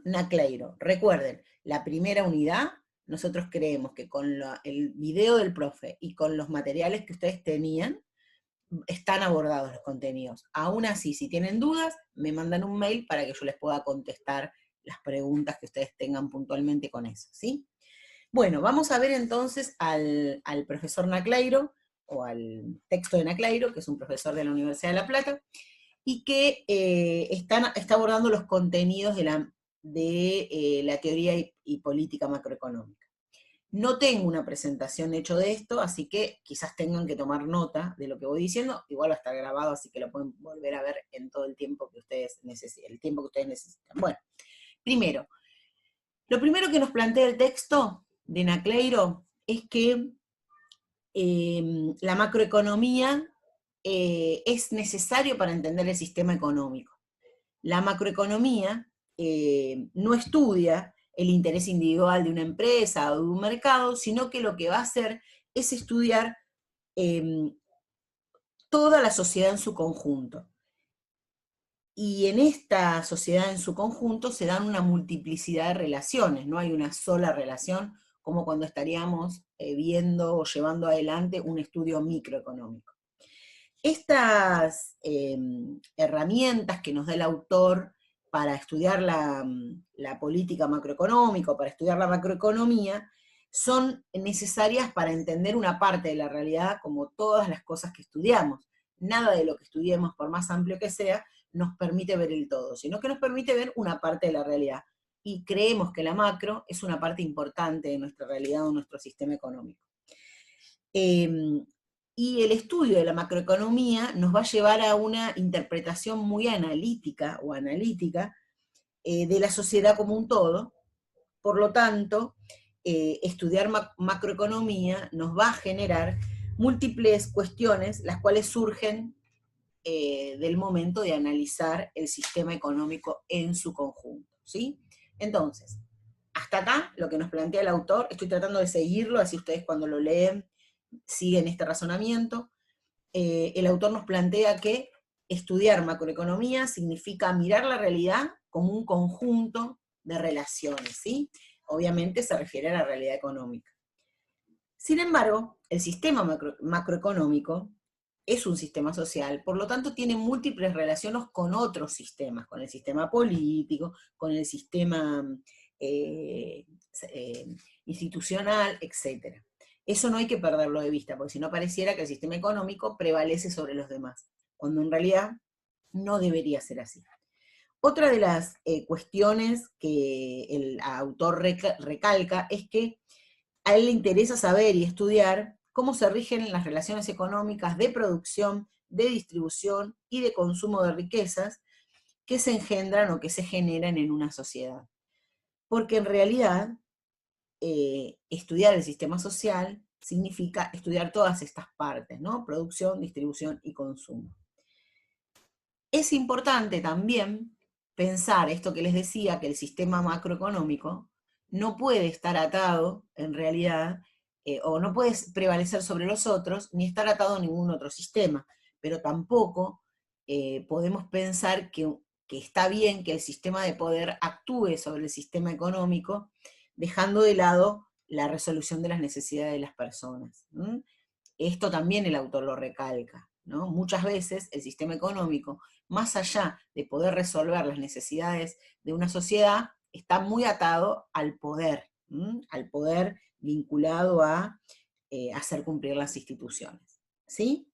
Nacleiro. Recuerden, la primera unidad, nosotros creemos que con el video del profe y con los materiales que ustedes tenían, están abordados los contenidos. Aún así, si tienen dudas, me mandan un mail para que yo les pueda contestar las preguntas que ustedes tengan puntualmente con eso, ¿sí? Bueno, vamos a ver entonces al profesor Nacleiro, o al texto de Nacleiro, que es un profesor de la Universidad de La Plata, y que está abordando los contenidos de la teoría y política macroeconómica. No tengo una presentación hecho de esto, así que quizás tengan que tomar nota de lo que voy diciendo, igual va a estar grabado, así que lo pueden volver a ver en todo el tiempo que ustedes necesiten, Bueno, primero, lo primero que nos plantea el texto de Nacleiro es que la macroeconomía es necesario para entender el sistema económico. La macroeconomía no estudia el interés individual de una empresa o de un mercado, sino que lo que va a hacer es estudiar toda la sociedad en su conjunto. Y en esta sociedad en su conjunto se dan una multiplicidad de relaciones, no hay una sola relación como cuando estaríamos viendo o llevando adelante un estudio microeconómico. Estas herramientas que nos da el autor para estudiar la política macroeconómica, para estudiar la macroeconomía, son necesarias para entender una parte de la realidad como todas las cosas que estudiamos. Nada de lo que estudiemos, por más amplio que sea, nos permite ver el todo, sino que nos permite ver una parte de la realidad. Y creemos que la macro es una parte importante de nuestra realidad o nuestro sistema económico. Y el estudio de la macroeconomía nos va a llevar a una interpretación muy analítica de la sociedad como un todo. Por lo tanto, estudiar macroeconomía nos va a generar múltiples cuestiones, las cuales surgen del momento de analizar el sistema económico en su conjunto, ¿sí? Entonces, hasta acá lo que nos plantea el autor, estoy tratando de seguirlo, así ustedes cuando lo leen siguen este razonamiento. El autor nos plantea que estudiar macroeconomía significa mirar la realidad como un conjunto de relaciones, ¿sí? Obviamente se refiere a la realidad económica. Sin embargo, el sistema macroeconómico es un sistema social, por lo tanto tiene múltiples relaciones con otros sistemas, con el sistema político, con el sistema eh, institucional, etc. Eso no hay que perderlo de vista, porque si no pareciera que el sistema económico prevalece sobre los demás, cuando en realidad no debería ser así. Otra de las cuestiones que el autor recalca es que a él le interesa saber y estudiar cómo se rigen las relaciones económicas de producción, de distribución y de consumo de riquezas que se engendran o que se generan en una sociedad. Porque en realidad, estudiar el sistema social significa estudiar todas estas partes, ¿no? Producción, distribución y consumo. Es importante también pensar esto que les decía, que el sistema macroeconómico no puede estar atado, en realidad, o no puede prevalecer sobre los otros, ni estar atado a ningún otro sistema, pero tampoco podemos pensar que está bien que el sistema de poder actúe sobre el sistema económico, dejando de lado la resolución de las necesidades de las personas. Esto también el autor lo recalca, ¿no? Muchas veces el sistema económico, más allá de poder resolver las necesidades de una sociedad, está muy atado al poder vinculado a hacer cumplir las instituciones, ¿sí?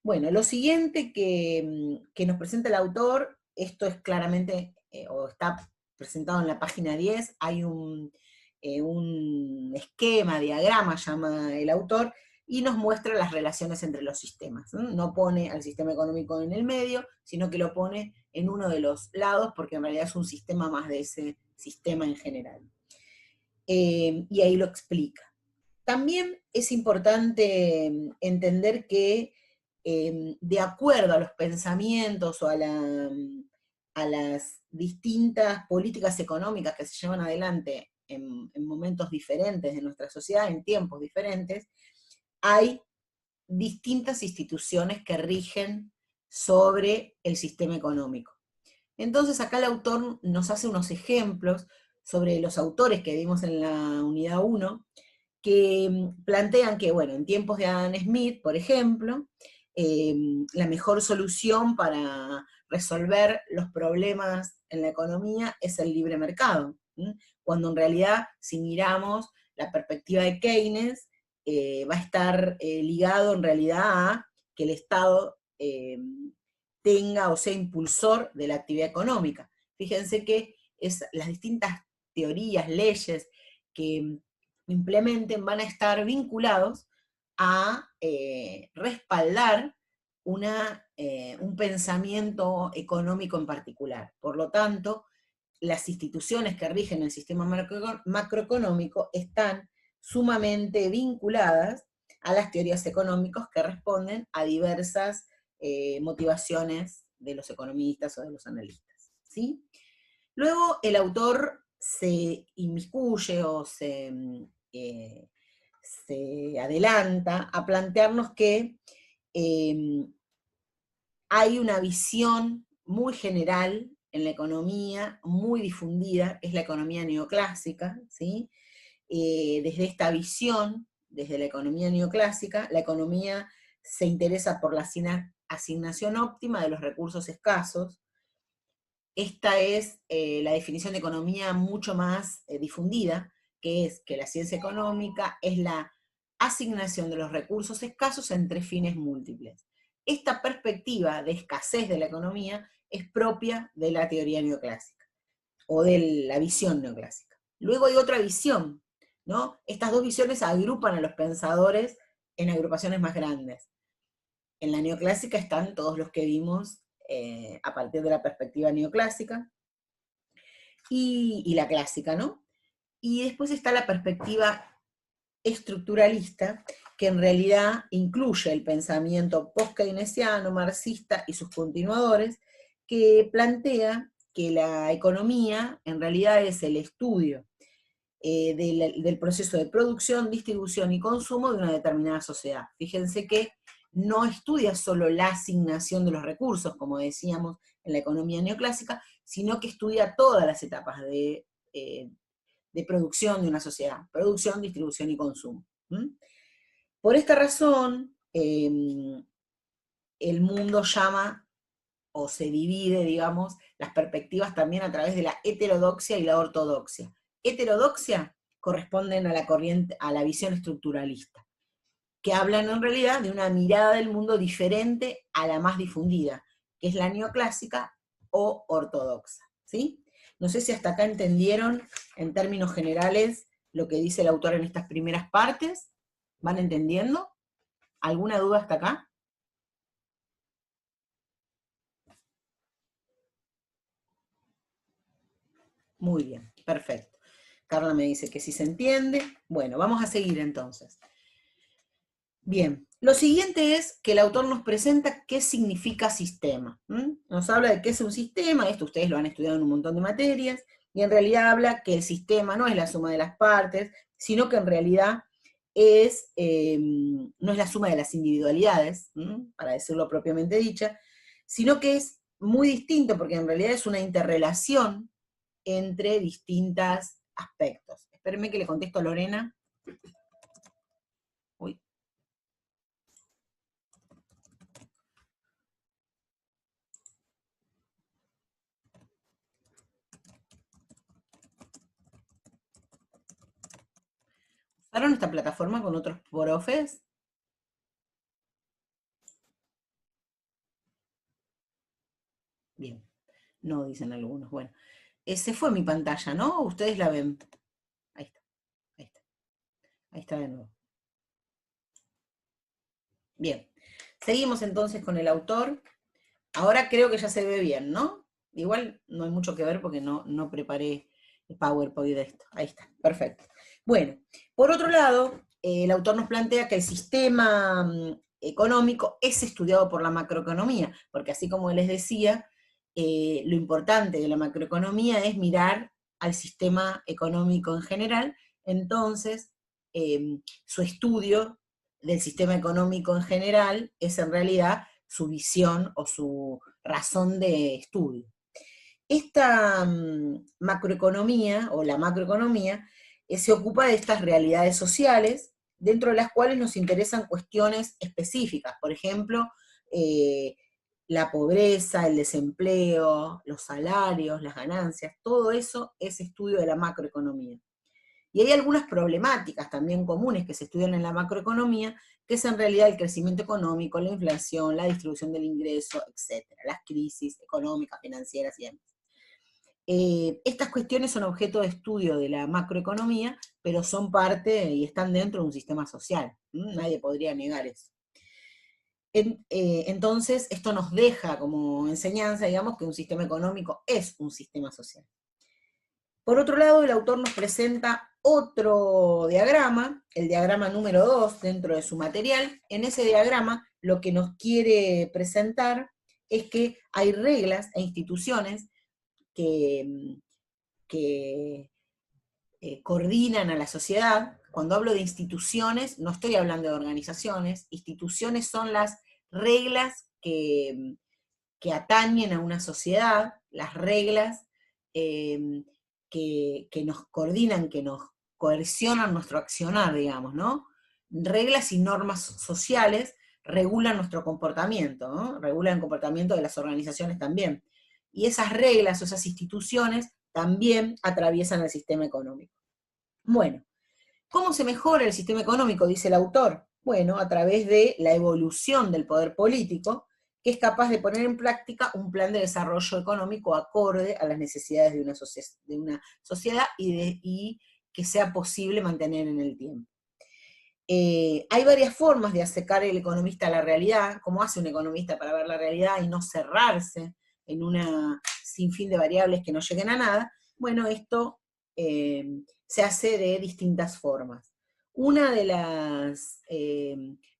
Bueno, lo siguiente que nos presenta el autor, esto es claramente, o está presentado en la página 10, hay un esquema, diagrama, llama el autor, y nos muestra las relaciones entre los sistemas. No pone al sistema económico en el medio, sino que lo pone en uno de los lados, porque en realidad es un sistema más de ese sistema en general. Y ahí lo explica. También es importante entender que de acuerdo a los pensamientos o a las distintas políticas económicas que se llevan adelante en momentos diferentes de nuestra sociedad, en tiempos diferentes, hay distintas instituciones que rigen sobre el sistema económico. Entonces acá el autor nos hace unos ejemplos sobre los autores que vimos en la unidad 1, que plantean que, bueno, en tiempos de Adam Smith, por ejemplo, la mejor solución para resolver los problemas en la economía es el libre mercado, cuando en realidad, si miramos la perspectiva de Keynes, va a estar ligado en realidad a que el Estado tenga o sea impulsor de la actividad económica. Fíjense que las distintas teorías, leyes que implementen van a estar vinculados a respaldar un pensamiento económico en particular. Por lo tanto, las instituciones que rigen el sistema macroeconómico están sumamente vinculadas a las teorías económicas que responden a diversas motivaciones de los economistas o de los analistas, ¿sí? Luego el autor se inmiscuye o se adelanta a plantearnos que hay una visión muy general en la economía, muy difundida, es la economía neoclásica, ¿sí? Desde esta visión, desde la economía neoclásica, la economía se interesa por la asignación óptima de los recursos escasos. Esta es la definición de economía mucho más difundida, que es que la ciencia económica es la asignación de los recursos escasos entre fines múltiples. Esta perspectiva de escasez de la economía es propia de la teoría neoclásica, o de la visión neoclásica. Luego hay otra visión, ¿no? Estas dos visiones agrupan a los pensadores en agrupaciones más grandes. En la neoclásica están todos los que vimos a partir de la perspectiva neoclásica, y la clásica, ¿no? Y después está la perspectiva estructuralista, que en realidad incluye el pensamiento post-keynesiano, marxista y sus continuadores, que plantea que la economía en realidad es el estudio del proceso de producción, distribución y consumo de una determinada sociedad. Fíjense que no estudia solo la asignación de los recursos, como decíamos en la economía neoclásica, sino que estudia todas las etapas de producción de una sociedad, producción, distribución y consumo. Por esta razón, el mundo llama o se divide, digamos, las perspectivas también a través de la heterodoxia y la ortodoxia. Heterodoxia corresponden a la corriente, a la visión estructuralista, que hablan en realidad de una mirada del mundo diferente a la más difundida, que es la neoclásica o ortodoxa, ¿sí? No sé si hasta acá entendieron, en términos generales, lo que dice el autor en estas primeras partes. ¿Van entendiendo? ¿Alguna duda hasta acá? Muy bien, perfecto. Carla me dice que sí se entiende. Bueno, vamos a seguir entonces. Bien, lo siguiente es que el autor nos presenta qué significa sistema. Nos habla de qué es un sistema, esto ustedes lo han estudiado en un montón de materias, y en realidad habla que el sistema no es la suma de las partes, sino que en realidad no es la suma de las individualidades, para decirlo propiamente dicha, sino que es muy distinto, porque en realidad es una interrelación entre distintos aspectos. Espérenme que le contesto a Lorena. Uy. ¿Usaron esta plataforma con otros profes? Bien, no, dicen algunos. Bueno, se fue mi pantalla, ¿no? Ustedes la ven. Ahí está, ahí está. Ahí está de nuevo. Bien, seguimos entonces con el autor. Ahora creo que ya se ve bien, ¿no? Igual no hay mucho que ver porque no preparé el PowerPoint de esto. Ahí está, perfecto. Bueno, por otro lado, el autor nos plantea que el sistema económico es estudiado por la macroeconomía, porque así como les decía, lo importante de la macroeconomía es mirar al sistema económico en general. Entonces, su estudio del sistema económico en general es en realidad su visión o su razón de estudio. Esta macroeconomía, o la macroeconomía, se ocupa de estas realidades sociales, dentro de las cuales nos interesan cuestiones específicas, por ejemplo, eh, la pobreza, el desempleo, los salarios, las ganancias, todo eso es estudio de la macroeconomía. Y hay algunas problemáticas también comunes que se estudian en la macroeconomía, que es en realidad el crecimiento económico, la inflación, la distribución del ingreso, etcétera, las crisis económicas, financieras y demás. Estas cuestiones son objeto de estudio de la macroeconomía, pero son parte y están dentro de un sistema social. Nadie podría negar eso. Entonces, esto nos deja como enseñanza, digamos, que un sistema económico es un sistema social. Por otro lado, el autor nos presenta otro diagrama, el diagrama número 2 dentro de su material. En ese diagrama lo que nos quiere presentar es que hay reglas e instituciones que, que coordinan a la sociedad. Cuando hablo de instituciones, no estoy hablando de organizaciones. Instituciones son las reglas que atañen a una sociedad, las reglas eh, que nos coordinan, que nos coercionan nuestro accionar, digamos, ¿no? Reglas y normas sociales regulan nuestro comportamiento, ¿no? Regulan el comportamiento de las organizaciones también. Y esas reglas o esas instituciones también atraviesan el sistema económico. Bueno, ¿cómo se mejora el sistema económico? Dice el autor. Bueno, a través de la evolución del poder político, que es capaz de poner en práctica un plan de desarrollo económico acorde a las necesidades de una sociedad y que sea posible mantener en el tiempo. Hay varias formas de acercar el economista a la realidad, como hace un economista para ver la realidad y no cerrarse en una sinfín de variables que no lleguen a nada. Bueno, esto se hace de distintas formas. Una de las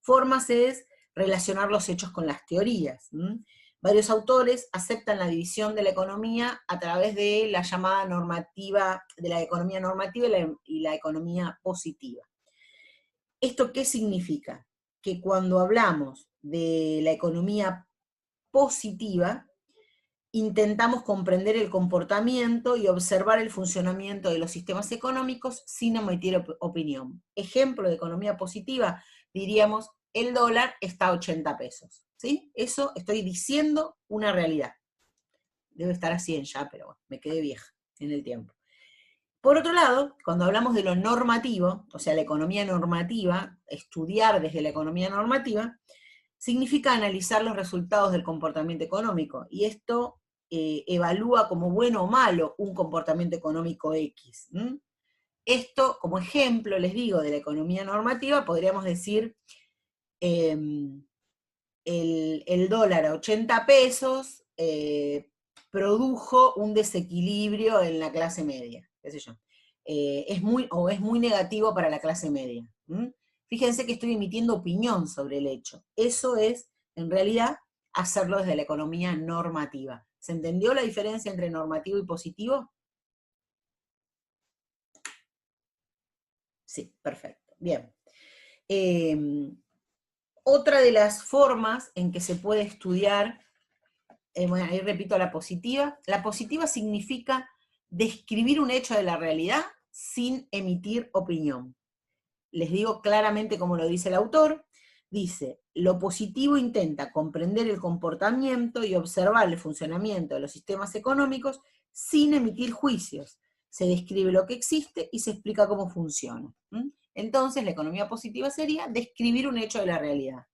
formas es relacionar los hechos con las teorías. Varios autores aceptan la división de la economía a través de la llamada normativa, de la economía normativa y la economía positiva. ¿Esto qué significa? Que cuando hablamos de la economía positiva, intentamos comprender el comportamiento y observar el funcionamiento de los sistemas económicos sin emitir opinión. Ejemplo de economía positiva, diríamos, el dólar está a 80 pesos. ¿Sí? Eso estoy diciendo una realidad. Debe estar a 100 ya, pero bueno, me quedé vieja en el tiempo. Por otro lado, cuando hablamos de lo normativo, o sea, la economía normativa, estudiar desde la economía normativa, significa analizar los resultados del comportamiento económico, y esto evalúa como bueno o malo un comportamiento económico X. Esto, como ejemplo, les digo, de la economía normativa, podríamos decir eh, el dólar a 80 pesos produjo un desequilibrio en la clase media, qué sé yo. Es muy negativo para la clase media. Fíjense que estoy emitiendo opinión sobre el hecho. Eso es, en realidad, hacerlo desde la economía normativa. ¿Se entendió la diferencia entre normativo y positivo? Sí, perfecto. Bien. Otra de las formas en que se puede estudiar, bueno, ahí repito la positiva. La positiva significa describir un hecho de la realidad sin emitir opinión. Les digo claramente como lo dice el autor. Dice, lo positivo intenta comprender el comportamiento y observar el funcionamiento de los sistemas económicos sin emitir juicios. Se describe lo que existe y se explica cómo funciona. Entonces, la economía positiva sería describir un hecho de la realidad.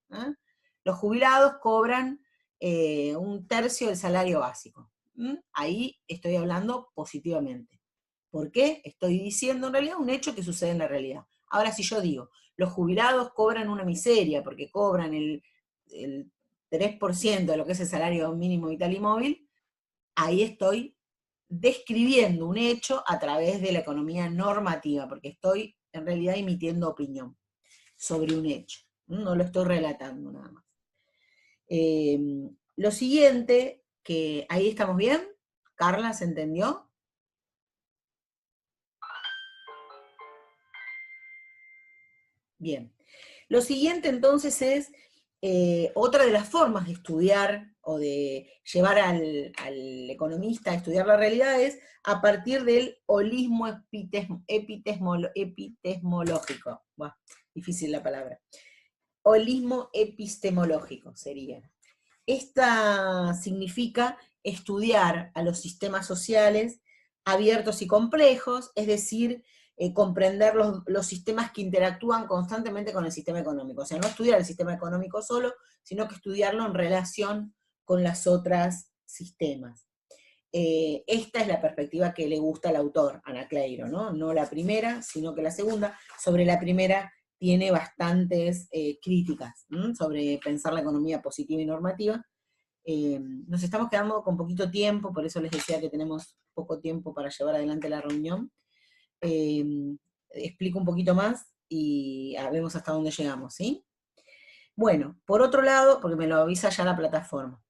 Los jubilados cobran un tercio del salario básico. Ahí estoy hablando positivamente. ¿Por qué? Estoy diciendo en realidad un hecho que sucede en la realidad. Ahora, si yo digo, los jubilados cobran una miseria porque cobran el 3% de lo que es el salario mínimo vital y móvil, ahí estoy describiendo un hecho a través de la economía normativa, porque estoy en realidad emitiendo opinión sobre un hecho. No lo estoy relatando nada más. Lo siguiente, que ahí estamos bien, Carla, ¿se entendió? Bien. Lo siguiente entonces es otra de las formas de estudiar o de llevar al economista a estudiar la realidad es a partir del holismo epistemológico. Buah, difícil la palabra. Holismo epistemológico sería. Esta significa estudiar a los sistemas sociales abiertos y complejos, es decir, comprender los sistemas que interactúan constantemente con el sistema económico. O sea, no estudiar el sistema económico solo, sino que estudiarlo en relación con los otros sistemas. Esta es la perspectiva que le gusta al autor, Anacleiro, ¿no? No la primera, sino que la segunda. Sobre la primera tiene bastantes críticas, ¿m? Sobre pensar la economía positiva y normativa. Nos estamos quedando con poquito tiempo, por eso les decía que tenemos poco tiempo para llevar adelante la reunión. Explico un poquito más y vemos hasta dónde llegamos, ¿sí? Bueno, por otro lado, porque me lo avisa ya la plataforma,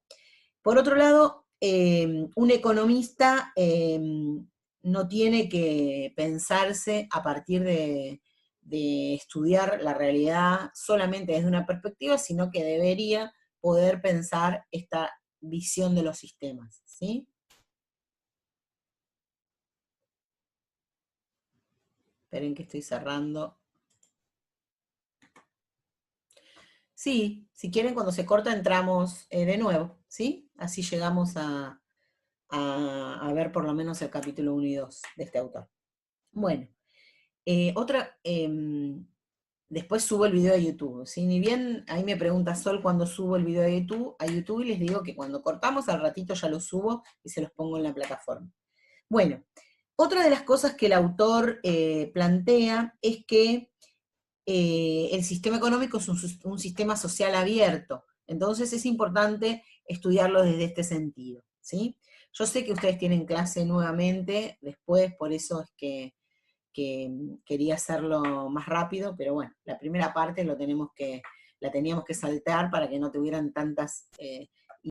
por otro lado, un economista no tiene que pensarse a partir de estudiar la realidad solamente desde una perspectiva, sino que debería poder pensar esta visión de los sistemas, ¿sí? Esperen que estoy cerrando. Sí, si quieren cuando se corta entramos de nuevo, ¿sí? Así llegamos a ver por lo menos el capítulo 1 y 2 de este autor. Bueno, después subo el video a YouTube, ¿sí? Ni bien, ahí me pregunta Sol cuando subo el video a YouTube y les digo que cuando cortamos al ratito ya lo subo y se los pongo en la plataforma. Bueno, otra de las cosas que el autor plantea es que el sistema económico es un sistema social abierto, entonces es importante estudiarlo desde este sentido, ¿sí? Yo sé que ustedes tienen clase nuevamente después, por eso es que quería hacerlo más rápido, pero bueno, la primera parte la teníamos que saltar para que no tuvieran tantas